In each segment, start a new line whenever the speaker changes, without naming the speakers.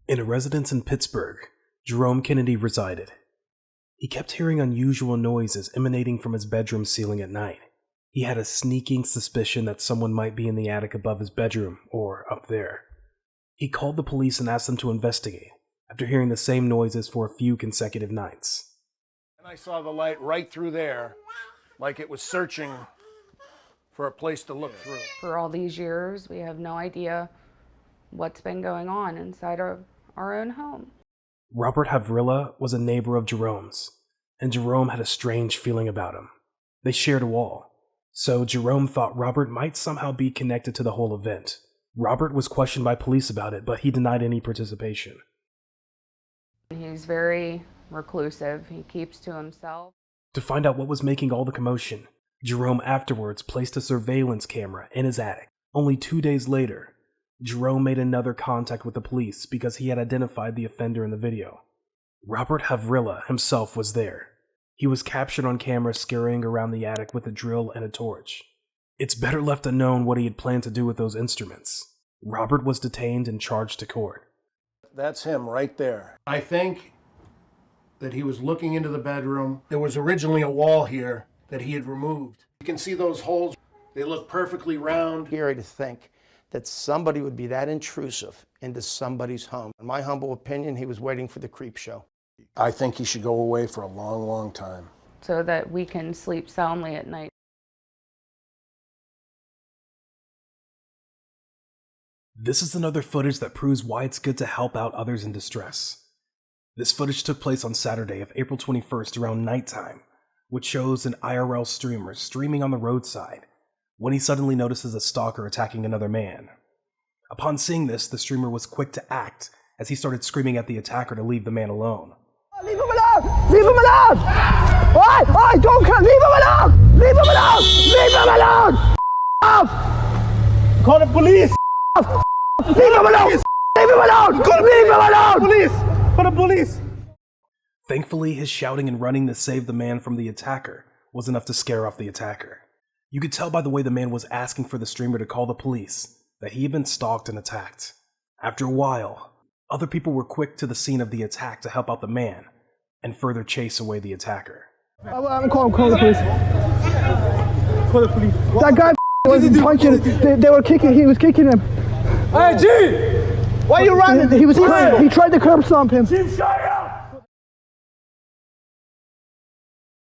In a residence in Pittsburgh, Jerome Kennedy resided. He kept hearing unusual noises emanating from his bedroom ceiling at night. He had a sneaking suspicion that someone might be in the attic above his bedroom, or up there. He called the police and asked them to investigate, after hearing the same noises for a few consecutive nights.
And I saw the light right through there, like it was searching for a place to look through.
For all these years, we have no idea what's been going on inside our own home.
Robert Havrilla was a neighbor of Jerome's, and Jerome had a strange feeling about him. They shared a wall, so Jerome thought Robert might somehow be connected to the whole event. Robert was questioned by police about it, but he denied any participation.
He's very reclusive. He keeps to himself.
To find out what was making all the commotion, Jerome afterwards placed a surveillance camera in his attic. Only 2 days later, Jerome made another contact with the police because he had identified the offender in the video. Robert Havrilla himself was there. He was captured on camera scurrying around the attic with a drill and a torch. It's better left unknown what he had planned to do with those instruments. Robert was detained and charged to court.
That's him right there. I think that he was looking into the bedroom. There was originally a wall here that he had removed. You can see those holes. They look perfectly round.
Scary to think that somebody would be that intrusive into somebody's home. In my humble opinion, he was waiting for the creep show.
I think he should go away for a long, long time.
So that we can sleep soundly at night.
This is another footage that proves why it's good to help out others in distress. This footage took place on Saturday of April 21st around nighttime, which shows an IRL streamer streaming on the roadside when he suddenly notices a stalker attacking another man. Upon seeing this, the streamer was quick to act as he started screaming at the attacker to leave the man alone.
Leave him alone! Leave him alone! Oi! Don't come! Leave him alone! Leave him alone! Leave him alone! Off!
Call the police!
Leave him alone! Leave him alone! Leave him alone!
Police! Call the police!
Thankfully, his shouting and running to save the man from the attacker was enough to scare off the attacker. You could tell by the way the man was asking for the streamer to call the police that he had been stalked and attacked. After a while, other people were quick to the scene of the attack to help out the man and further chase away the attacker.
I'm calling the police. Call the police. That guy was punching. They were kicking. He was kicking him.
Hey, G! Why are you running?
He tried to curb stomp him.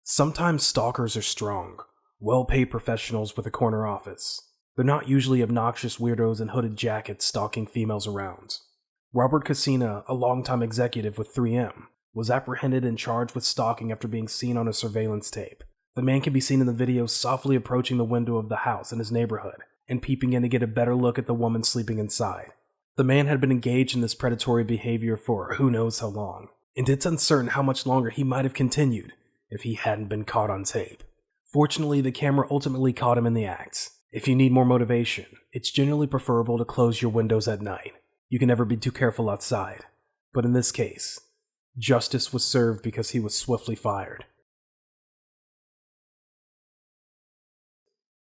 Sometimes stalkers are strong, well-paid professionals with a corner office. They're not usually obnoxious weirdos in hooded jackets stalking females around. Robert Casina, a longtime executive with 3M, was apprehended and charged with stalking after being seen on a surveillance tape. The man can be seen in the video softly approaching the window of the house in his neighborhood and peeping in to get a better look at the woman sleeping inside. The man had been engaged in this predatory behavior for who knows how long, and it's uncertain how much longer he might have continued if he hadn't been caught on tape. Fortunately, the camera ultimately caught him in the act. If you need more motivation, it's generally preferable to close your windows at night. You can never be too careful outside. But in this case, justice was served because he was swiftly fired.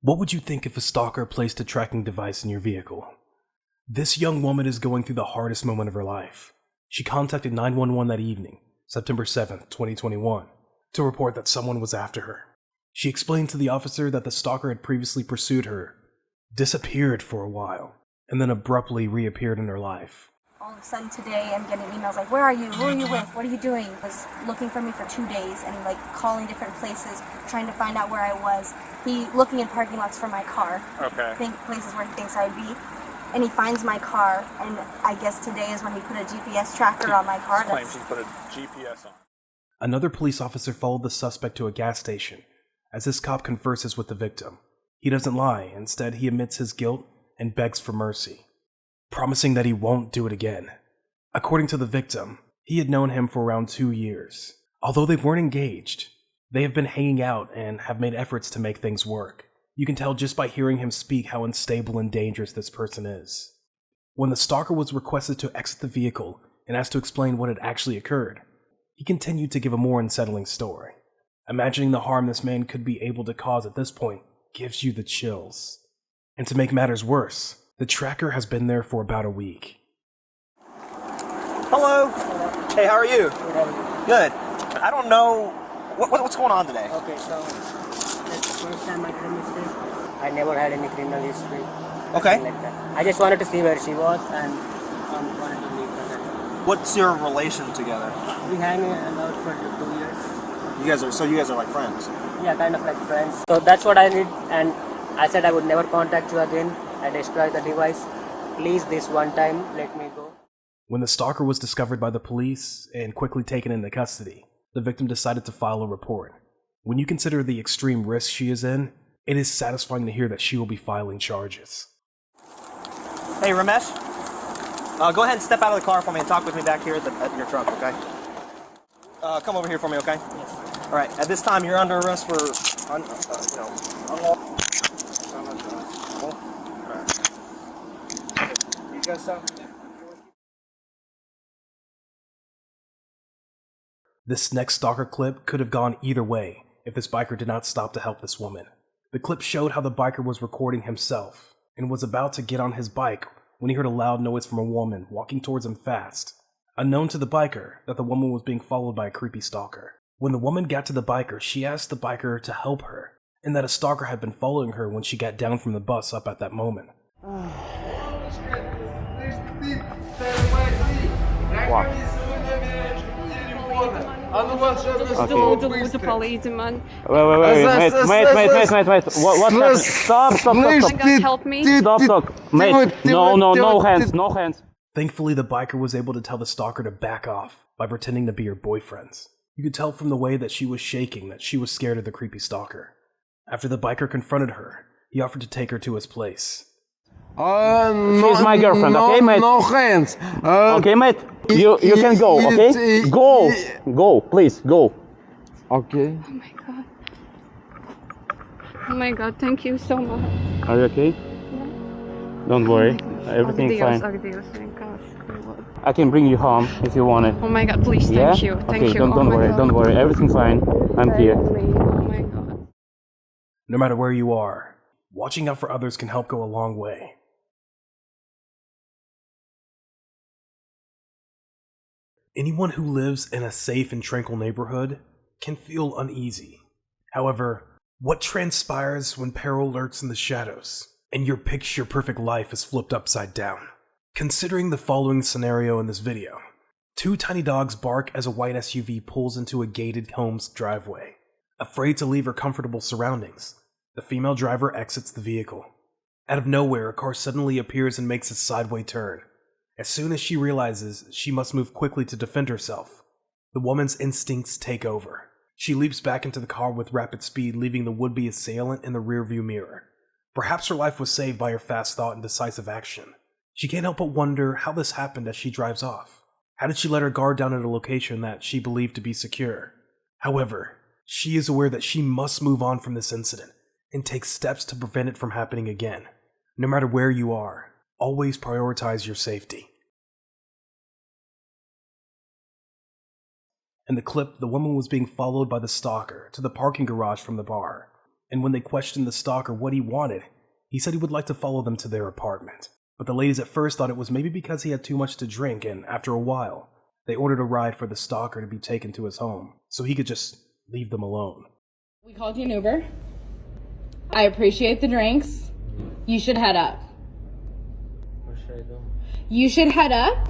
What would you think if a stalker placed a tracking device in your vehicle? This young woman is going through the hardest moment of her life. She contacted 911 that evening, September 7th, 2021, to report that someone was after her. She explained to the officer that the stalker had previously pursued her, disappeared for a while, and then abruptly reappeared in her life.
All of a sudden today I'm getting emails like, where are you? Who are you with? What are you doing? He was looking for me for 2 days and like calling different places, trying to find out where I was. He looking in parking lots for my car. Okay. Places where he thinks I'd be. And he finds my car, and I guess today is when he put a GPS tracker on my car.
He claims he put a GPS on.
Another police officer followed the suspect to a gas station. As this cop converses with the victim, he doesn't lie. Instead, he admits his guilt and begs for mercy, promising that he won't do it again. According to the victim, he had known him for around 2 years. Although they weren't engaged, they have been hanging out and have made efforts to make things work. You can tell just by hearing him speak how unstable and dangerous this person is. When the stalker was requested to exit the vehicle, and asked to explain what had actually occurred. He continued to give a more unsettling story. Imagining the harm this man could be able to cause at this point gives you the chills. And to make matters worse, the tracker has been there for about a week.
Hello. Hey, how are you? Good. I don't know what's going on today.
Okay, so that's the first time I came history. I never had any criminal history.
Okay.
Like that. I just wanted to see where she was and wanted to meet her.
What's your relation together?
We hang out for 2 years.
You guys are like friends.
Yeah, kind of like friends. So that's what I need, and I said I would never contact you again. I destroyed the device. Please, this one time, let me go.
When the stalker was discovered by the police and quickly taken into custody, the victim decided to file a report. When you consider the extreme risk she is in, it is satisfying to hear that she will be filing charges.
Hey, Ramesh. Go ahead and step out of the car for me and talk with me back here at your truck, okay? Come over here for me, okay?
Yes.
All right. At this time, you're under arrest for unlawful. You guys stop.
This next stalker clip could have gone either way if this biker did not stop to help this woman. The clip showed how the biker was recording himself and was about to get on his bike when he heard a loud noise from a woman walking towards him fast. Unknown to the biker that the woman was being followed by a creepy stalker. When the woman got to the biker, she asked the biker to help her, and that a stalker had been following her when she got down from the bus up at that moment.
Wait.
What happened?
Stop. Help me.
Stop. Mate, no hands.
Thankfully, the biker was able to tell the stalker to back off by pretending to be her boyfriends. You could tell from the way that she was shaking that she was scared of the creepy stalker. After the biker confronted her, he offered to take her to his place.
She's my girlfriend, okay, mate? No hands. Okay, mate? You can go, okay? Go, please, go. Okay.
Oh my god, thank you so much.
Are you okay?
Yeah.
Don't worry, everything's fine.
Adios, thank God.
I can bring you home if you want it.
Oh my god, please,
Yeah?
thank you. Thank
Okay,
you.
don't worry, everything's fine. I'm here.
Oh my god.
No matter where you are, watching out for others can help go a long way. Anyone who lives in a safe and tranquil neighborhood can feel uneasy. However, what transpires when peril lurks in the shadows and your picture-perfect life is flipped upside down? Considering the following scenario in this video, two tiny dogs bark as a white SUV pulls into a gated home's driveway. Afraid to leave her comfortable surroundings, the female driver exits the vehicle. Out of nowhere, a car suddenly appears and makes a sideways turn. As soon as she realizes she must move quickly to defend herself, the woman's instincts take over. She leaps back into the car with rapid speed, leaving the would-be assailant in the rearview mirror. Perhaps her life was saved by her fast thought and decisive action. She can't help but wonder how this happened as she drives off. How did she let her guard down at a location that she believed to be secure? However, she is aware that she must move on from this incident and take steps to prevent it from happening again. No matter where you are, always prioritize your safety. In the clip, the woman was being followed by the stalker to the parking garage from the bar, and when they questioned the stalker what he wanted, he said he would like to follow them to their apartment. But the ladies at first thought it was maybe because he had too much to drink, and after a while, they ordered a ride for the stalker to be taken to his home, so he could just leave them alone.
We called you an Uber. I appreciate the drinks. You should head up.
What should I do?
You should head up.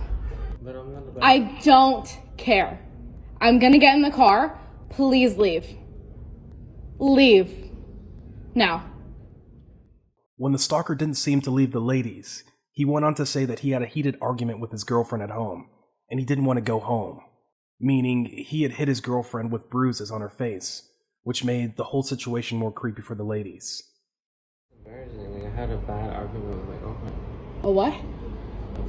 But I'm not about
I don't care. I'm gonna get in the car. Please leave. Leave. Now.
When the stalker didn't seem to leave the ladies, he went on to say that he had a heated argument with his girlfriend at home, and he didn't want to go home. Meaning, he had hit his girlfriend with bruises on her face, which made the whole situation more creepy for the ladies.
embarrassing. I had a bad argument with my girlfriend.
A what?
A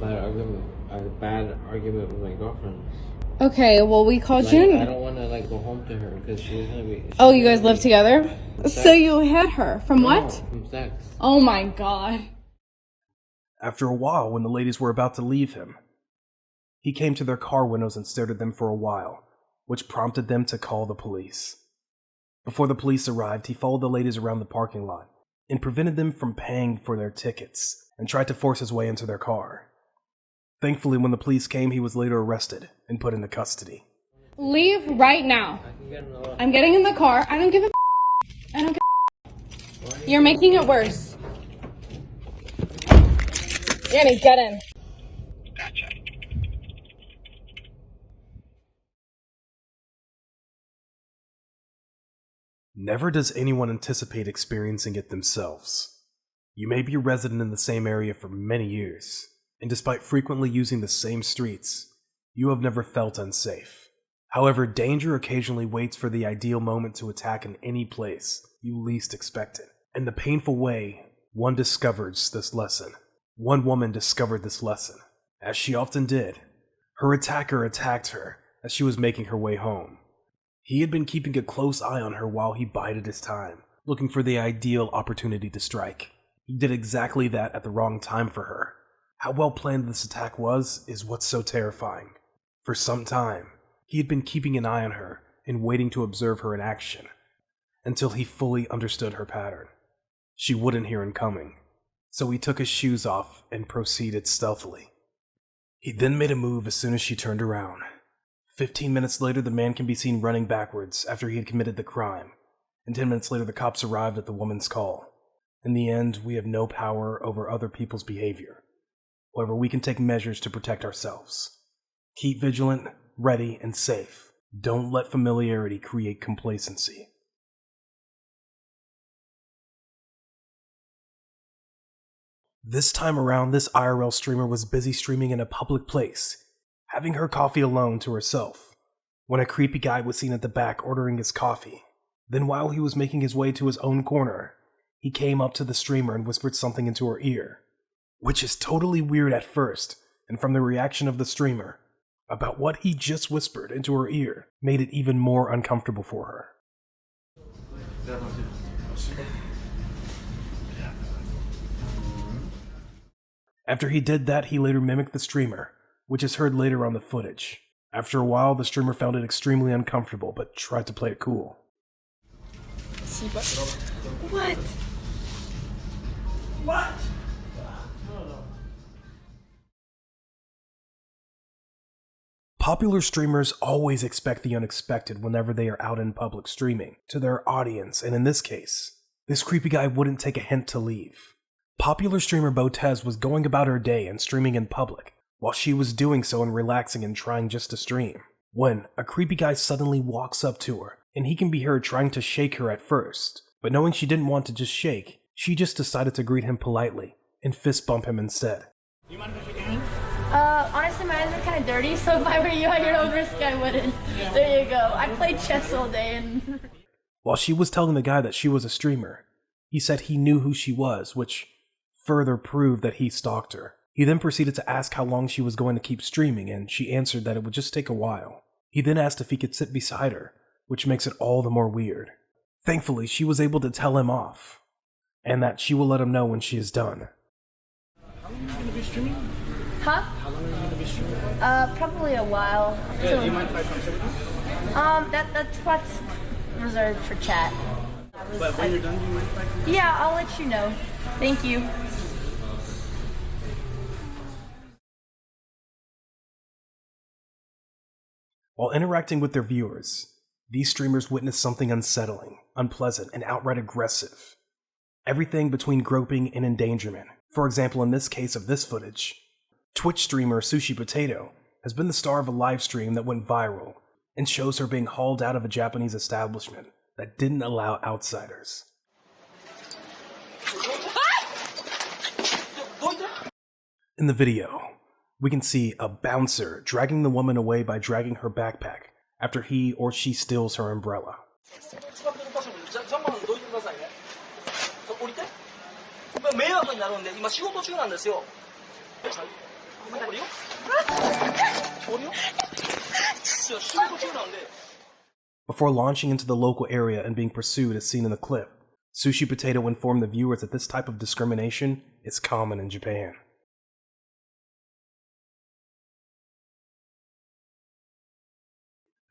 bad argument with my girlfriend.
Okay, well, we called you.
I don't want to go home to her because she's gonna be.
Oh, you guys live together? So you hit her from what?
From sex.
Oh my god.
After a while, when the ladies were about to leave him, He came to their car windows and stared at them for a while, which prompted them to call the police. Before the police arrived, he followed the ladies around the parking lot and prevented them from paying for their tickets and tried to force his way into their car. Thankfully, when the police came, he was later arrested and put into custody.
Leave right now. I'm getting in the car. I don't give a I don't give a You're making it worse. Danny, get in.
Never does anyone anticipate experiencing it themselves. You may be a resident in the same area for many years, and despite frequently using the same streets, you have never felt unsafe. However, danger occasionally waits for the ideal moment to attack in any place you least expect it. In the painful way, one discovers this lesson. One woman discovered this lesson. As she often did, her attacker attacked her as she was making her way home. He had been keeping a close eye on her while he bided his time, looking for the ideal opportunity to strike. He did exactly that at the wrong time for her. How well planned this attack was is what's so terrifying. For some time, he had been keeping an eye on her and waiting to observe her in action, until he fully understood her pattern. She wouldn't hear him coming, so he took his shoes off and proceeded stealthily. He then made a move as soon as she turned around. 15 minutes later, the man can be seen running backwards after he had committed the crime, and 10 minutes later the cops arrived at the woman's call. In the end, we have no power over other people's behavior. However, we can take measures to protect ourselves. Keep vigilant, ready, and safe. Don't let familiarity create complacency. This time around, this IRL streamer was busy streaming in a public place, having her coffee alone to herself, when a creepy guy was seen at the back ordering his coffee. Then while he was making his way to his own corner, he came up to the streamer and whispered something into her ear, which is totally weird at first, and from the reaction of the streamer, about what he just whispered into her ear made it even more uncomfortable for her. After he did that, he later mimicked the streamer, which is heard later on the footage. After a while, the streamer found it extremely uncomfortable, but tried to play it cool.
What? What?
Popular streamers always expect the unexpected whenever they are out in public streaming to their audience, and in this case, this creepy guy wouldn't take a hint to leave. Popular streamer Botez was going about her day and streaming in public, while she was doing so and relaxing and trying just to stream, when a creepy guy suddenly walks up to her, and he can be heard trying to shake her at first, but knowing she didn't want to just shake, she just decided to greet him politely and fist bump him instead.
Do you mind if I shake your hand? Honestly, my hands are kind of dirty, so if I were you at your own risk, I wouldn't. Yeah. There you go. I played chess all day and...
While she was telling the guy that she was a streamer, he said he knew who she was, which further proved that he stalked her. He then proceeded to ask how long she was going to keep streaming, and she answered that it would just take a while. He then asked if he could sit beside her, which makes it all the more weird. Thankfully, she was able to tell him off, and that she will let him know when she is done.
How long are you going to be streaming? Huh? How long are you going to be streaming? Probably a while.
Yeah, do you mind if I come sit with you?
That's what's reserved for chat.
But when you're done, do you mind if I come?
Yeah, I'll let you know. Thank you.
While interacting with their viewers, these streamers witness something unsettling, unpleasant, and outright aggressive. Everything between groping and endangerment. For example, in this case of this footage, Twitch streamer Sushi Potato has been the star of a live stream that went viral and shows her being hauled out of a Japanese establishment that didn't allow outsiders. In the video, we can see a bouncer dragging the woman away by dragging her backpack after he or she steals her umbrella. Before launching into the local area and being pursued as seen in the clip, Sushi Potato informed the viewers that this type of discrimination is common in Japan.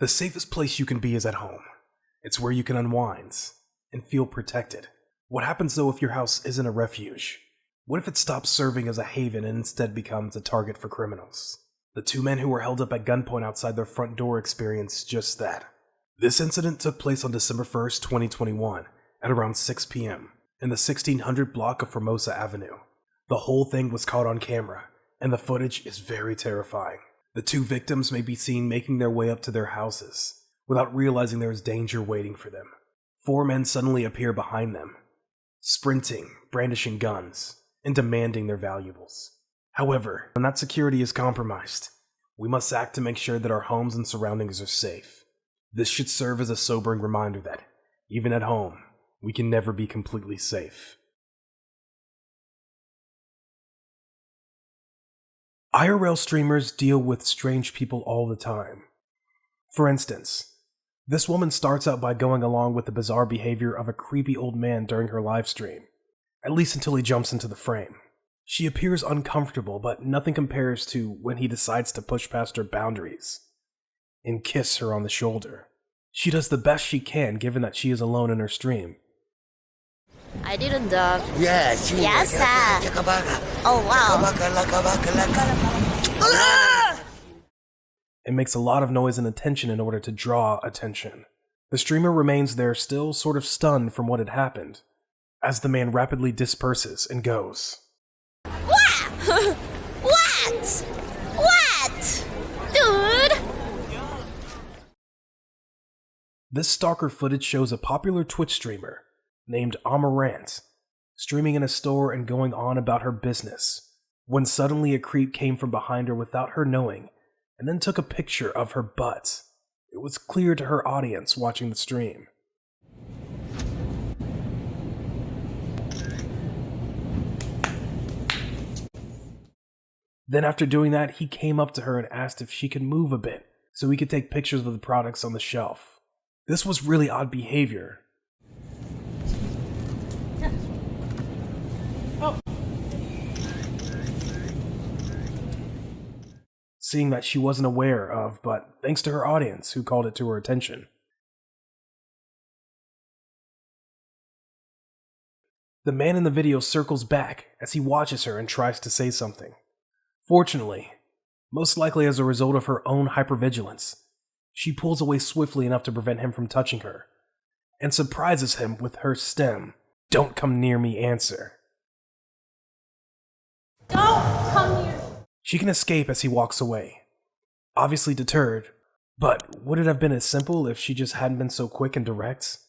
The safest place you can be is at home. It's where you can unwind and feel protected. What happens though if your house isn't a refuge? What if it stops serving as a haven and instead becomes a target for criminals? The two men who were held up at gunpoint outside their front door experienced just that. This incident took place on December 1st, 2021, at around 6 p.m. in the 1600 block of Formosa Avenue. The whole thing was caught on camera, and the footage is very terrifying. The two victims may be seen making their way up to their houses, without realizing there is danger waiting for them. 4 men suddenly appear behind them, sprinting, brandishing guns, and demanding their valuables. However, when that security is compromised, we must act to make sure that our homes and surroundings are safe. This should serve as a sobering reminder that, even at home, we can never be completely safe. IRL streamers deal with strange people all the time. For instance, this woman starts out by going along with the bizarre behavior of a creepy old man during her live stream, at least until he jumps into the frame. She appears uncomfortable, but nothing compares to when he decides to push past her boundaries and kiss her on the shoulder. She does the best she can given that she is alone in her stream.
I didn't Yes, sir. Oh, wow.
It makes a lot of noise and attention in order to draw attention. The streamer remains there still sort of stunned from what had happened, as the man rapidly disperses and goes.
What? What? What? Dude!
This stalker footage shows a popular Twitch streamer named Amarant streaming in a store and going on about her business, when suddenly a creep came from behind her without her knowing and then took a picture of her butt. It was clear to her audience watching the stream. Then after doing that, he came up to her and asked if she could move a bit so he could take pictures of the products on the shelf. This was really odd behavior. Seeing that she wasn't aware of, but thanks to her audience who called it to her attention. The man in the video circles back as he watches her and tries to say something. Fortunately, most likely as a result of her own hypervigilance, she pulls away swiftly enough to prevent him from touching her, and surprises him with her stem, "Don't come near me" answer.
Don't come near.
She can escape as he walks away, obviously deterred, but would it have been as simple if she just hadn't been so quick and direct?